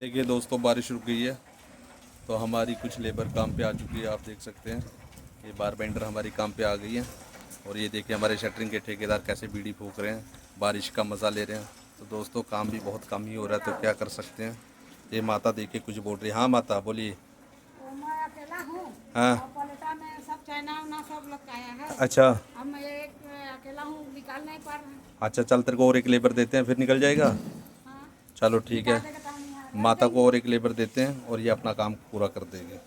देखिए दोस्तों, बारिश रुक गई है तो हमारी कुछ लेबर काम पे आ चुकी है। आप देख सकते हैं ये बारबेंडर हमारी काम पे आ गई है। और ये देखिए हमारे शटरिंग के ठेकेदार कैसे बीड़ी फूंक रहे हैं, बारिश का मज़ा ले रहे हैं। तो दोस्तों काम भी बहुत कम ही हो रहा है, तो क्या कर सकते हैं। ये माता देखिए कुछ बोल रही है। हाँ माता बोलिए। तो मैं अकेला हूँ। हाँ और पलटा में सब चाइना उना सब लटकाया है। अच्छा अब मैं एक अकेला हूँ, निकाल नहीं पा रहा। अच्छा, चल तेरे को और एक लेबर देते हैं, फिर निकल जाएगा। हाँ, चलो ठीक निकाल है, देगा तो हम यहाँ रह माता को जाएंगे। और एक लेबर देते हैं और ये अपना काम पूरा कर देंगे।